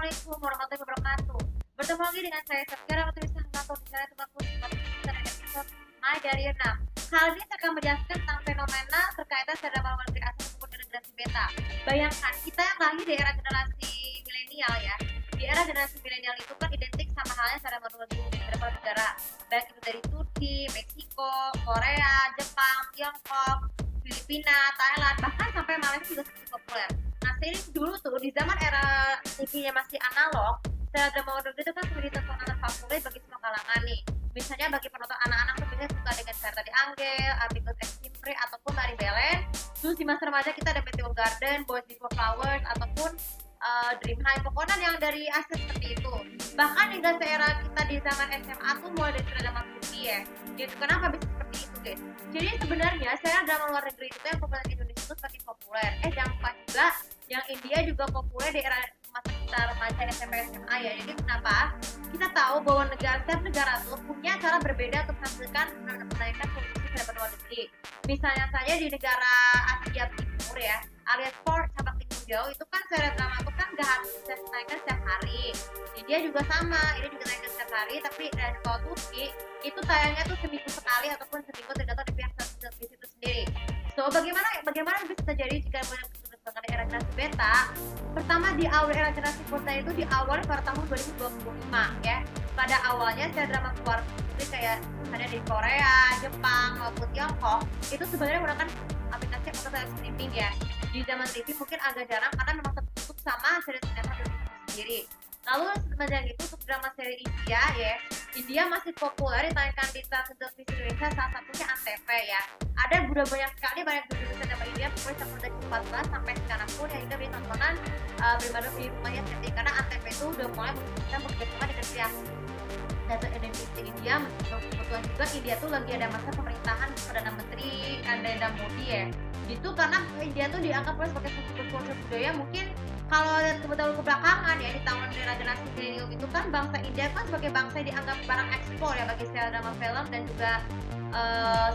Assalamualaikum warahmatullahi wabarakatuh. Bertemu lagi dengan saya Safira Putri Sahmato di channel Tebakku pada episode My dari 6. Kali ini saya akan menjelaskan tentang fenomena berkaitan terhadap luar negeri asal ataupun generasi beta. Bayangkan kita yang lahir di era generasi milenial ya. Di era generasi milenial itu kan identik sama halnya cara menuju beberapa negara, baik itu dari Turki, Meksiko, Korea, Jepang, Tiongkok, Filipina, Thailand, bahkan sampai Malaysia juga cukup populer. Nah, seiring dulu tuh di zaman era TV-nya masih analog, serial drama luar negeri itu kan menjadi tontonan favorit bagi semua kalangan nih. Misalnya bagi penonton anak-anak tuh biasanya suka dengan Sarah Tadi Angel, Amigos X Simpre, ataupun Mari Belen. Terus di masa remaja kita ada Meteor Garden, Boys Before Flowers, ataupun Dream High. Pokoknya yang dari aset seperti itu. Bahkan hingga seera kita di zaman SMA tuh mulai dari drama Turki ya. Gitu. Kenapa bisa seperti itu guys? Jadi sebenarnya serial drama luar negeri itu yang populer di Indonesia itu semakin populer. Jangan lupa juga yang India juga populer di era masa kita remaja SMP SMA ya. Jadi kenapa? Kita tahu bahwa setiap negara tuh punya cara berbeda untuk menampilkan menaikkan produksi film luar negeri. Misalnya saja di negara Asia Timur ya, alias Port cabang timur jauh itu kan serial drama itu kan nggak harus bisa naikkan setiap hari. India juga sama, ini juga naikkan setiap hari. Tapi dari kalau Turki itu tayangnya tuh seminggu sekali ataupun seminggu tergantung di pihak televisi itu sendiri. So bagaimana bisa terjadi jika mengenai era generasi beta? Pertama di awal era generasi beta itu diawali pada tahun 2025 ya. Pada awalnya serial drama luar negeri kayak ada di Korea, Jepang maupun Tiongkok itu sebenarnya menggunakan aplikasi atau streaming ya. Di zaman TV mungkin agak jarang karena memang tertutup sama seri sinetron itu sendiri. Lalu semenjak itu untuk drama seri India ya, India masih populer ditayangkan di televisi Indonesia, salah satunya Antv ya. Ada banyak sekali judul drama India mulai tahun 2014 sampai sekarang pun yang hingga menjadi tontonan berbagai di rumahnya sendiri karena Antv itu udah mulai bisa bekerjasama dengan pihak data identity India. Kebetulan juga India tuh lagi ada masa pemerintahan Perdana Menteri Narendra Modi ya. Itu karena India tuh dianggap sebagai sumber budaya. Mungkin kalau lihat kebetulan kebelakangan ya di tahun generasi milenial itu kan bangsa India kan sebagai bangsa yang dianggap barang ekspor ya bagi serial drama film dan juga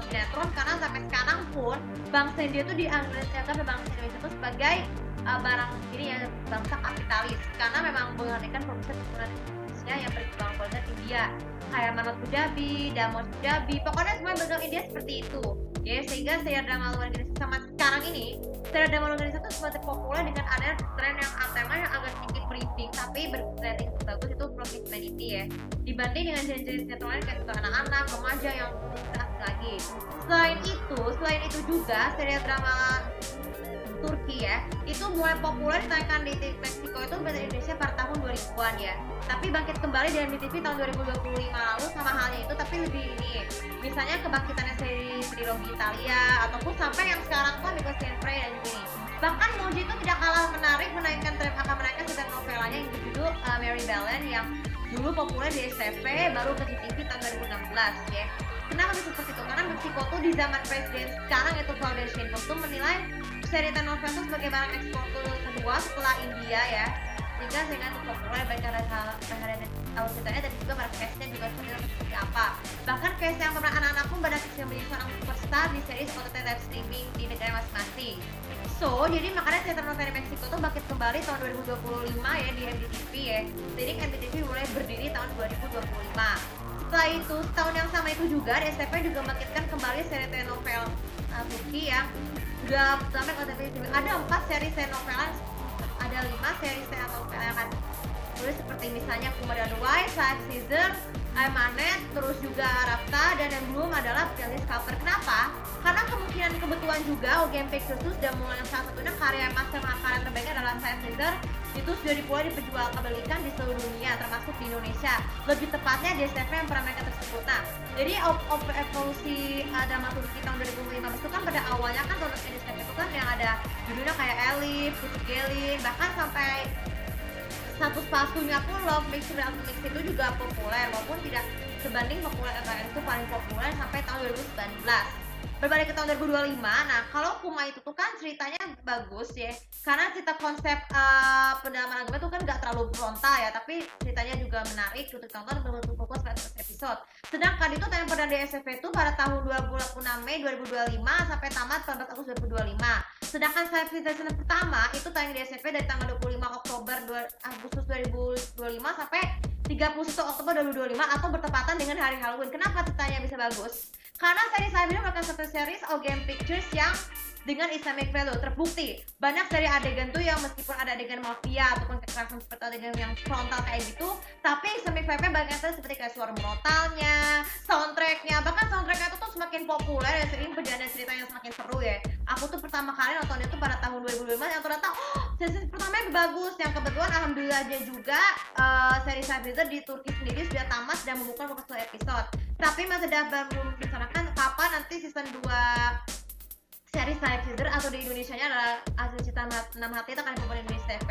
sinetron, karena sampai sekarang pun bangsa India tuh dianggap bangsa Indonesia itu sebagai barang ini ya, bangsa kapitalis karena memang mengandalkan produksi yang berkembang kualitas India kayak Manot Pujabi, Damos Pujabi, pokoknya semua bentuk India seperti itu ya, sehingga serial drama luar negeri sama sekarang ini serial drama luar negeri itu semakin populer dengan adanya tren yang tema yang agak sedikit merinding tapi berrating bagus itu Promise Humanity ya, dibanding dengan jenis-jenis sinetron lain kayak untuk anak-anak, remaja yang lebih lagi. Selain itu juga serial drama Turki ya, itu mulai populer ditayangkan di Meksiko itu di Indonesia pada tahun 2000-an ya. Tapi bangkit kembali dari TV tahun 2025 lalu sama halnya itu, tapi lebih ini. Misalnya kebangkitannya seri Trilogi Italia ataupun sampai yang sekarang tuh Amigos Sempre dan juga ini. Bahkan Moji itu tidak kalah menarik menaikkan serial novelanya yang berjudul Mary Belen yang dulu populer di SCTV baru ke TV tahun 2016 ya. Kenapa bisa seperti itu? Karena Meksiko tuh di zaman presiden sekarang yaitu Claudia Sheinbaum tuh menilai seri telenovela itu sebagai barang ekspor kedua setelah India ya, sehingga itu populer baik karena perharian auditnya dan juga para castnya juga seperti apa. Bahkan cast yang pemeran anak-anak pun pada kecil menjadi seorang superstar di series OTT live streaming di negara masing-masing. So, jadi makanya seri telenovela Meksiko tuh bangkit kembali tahun 2025 ya di MDTV ya. Jadi MDTV mulai berdiri tahun 2025. Setelah itu, setahun yang sama itu juga, di SCTV juga membangkitkan kembali seri telenovela Turki yang udah sampai ke TV. Ada 4 seri telenovela, ada 5 seri telenovela yang akan tulis seperti misalnya Kumar dan White, Five Seasons, Emanet, terus juga Rafta, dan yang belum adalah Princess Cover. Kenapa? Karena kemungkinan kebetulan juga OGM Pictures dan mulai salah satunya karya master karya terbaiknya adalah Five Seasons itu sudah mulai diperjualbelikan di seluruh dunia termasuk di Indonesia, lebih tepatnya di SCTV yang pernah mereka tersebut. Nah, jadi evolusi drama Turki tahun 2015 itu kan pada awalnya kan tahun di SCTV itu kan yang ada judulnya kayak Elif, Putri Gelin, bahkan sampai status palsunya pun Love Mix dan Mix itu juga populer walaupun tidak sebanding populer itu paling populer sampai tahun 2019. Berbalik ke tahun 2025, nah kalau Kuma itu tuh kan ceritanya bagus ya, karena cerita konsep pendalaman agama itu kan gak terlalu frontal ya, tapi ceritanya juga menarik untuk ditonton berbentuk fokus pada episode. Sedangkan itu tayang perdana di SCTV itu pada tahun 26 Mei 2025 sampai tamat 14 Agustus 2025. Sedangkan Side Season pertama itu tayang di SCTV dari tanggal 25 Agustus 2025 sampai 31 Oktober 2025 atau bertepatan dengan hari Halloween. Kenapa ceritanya bisa bagus? Karena seri Side merupakan satu series OGM Pictures yang dengan Islamic value terbukti banyak dari adegan tuh yang meskipun ada adegan mafia ataupun kekerasan seperti adegan yang frontal kayak gitu, tapi Islamic vibe-nya banyak seperti kayak suara brutalnya, soundtracknya, bahkan soundtracknya itu tuh semakin populer ya, sering perjalanan ceritanya semakin seru ya. Aku tuh pertama kali nonton itu pada tahun 2005 yang ternyata season pertamanya bagus, yang kebetulan alhamdulillahnya juga seri Cyber di Turki sendiri sudah tamat dan membuka 21 episode, tapi masih dapat membicarakan kapan nanti season 2 seri Side Sister atau di Indonesianya adalah Asli Cinta 6 Hati itu akan dipublish di Indonesia TV.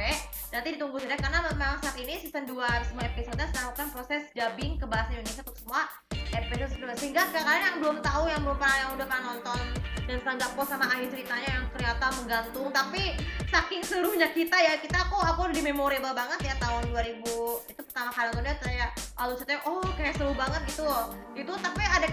Nanti ditunggu saja karena memang saat ini season 2 semua episode sedang melakukan proses dubbing ke bahasa Indonesia untuk semua episode kedua. Sehingga ke kalian yang belum tahu, yang udah pernah nonton dan setelah nggak puas sama akhir ceritanya yang ternyata menggantung, tapi saking serunya aku di memorable banget ya tahun 2000 itu pertama kali nontonnya kayak alusnya kayak seru banget gitu loh. Itu tapi ada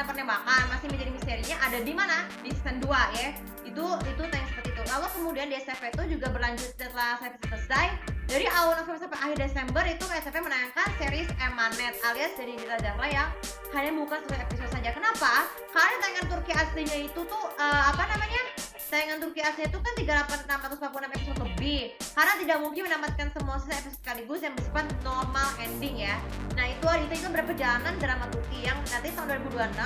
penembakan masih menjadi misterinya ada di mana di season 2 ya. Itu yang seperti itu. Lalu kemudian di SCTV itu juga berlanjut setelah saya selesai dari awal November sampai akhir Desember itu SCTV menayangkan series Emanet alias dari Dita Zahra yang hanya bukan satu episode saja. Kenapa? Karena tayangan Turki aslinya itu tuh tayangan Turki aslinya itu kan 646 episode lebih, karena tidak mungkin mendapatkan semua episode sekaligus yang bersifat normal ending ya. Nah itu berperjalanan drama Turki yang nanti tahun 2026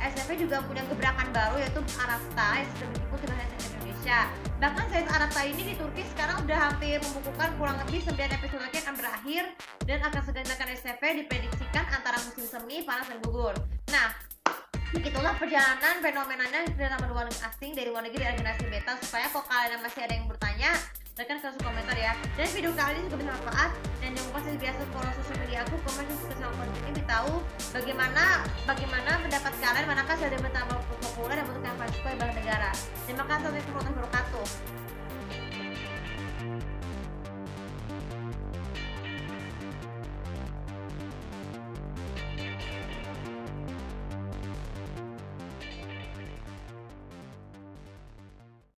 SCTV juga punya gebrakan baru yaitu Arafta yang sudah diikuti bahasa Indonesia. Bahkan series Arafta ini di Turki sekarang udah hampir membukukan kurang lebih 9 episode lagi akan berakhir dan akan segera dilakukan SCTV diprediksikan antara musim semi, panas, dan gugur. Nah, begitulah perjalanan fenomenanya drama luar negeri asing dari luar negeri dari generasi beta. Supaya kalau kalian masih ada yang bertanya, silahkan kasih komentar ya. Dan video kali ini juga bisa bermanfaat dan jangan lupa seperti biasa follow sosial media aku, komen dan suka sama konten ini, tahu bagaimana pendapat kalian, manakah sudah bertambah populer dan bentuk yang paling suka di negara. Terima kasih atas wabarakatuh.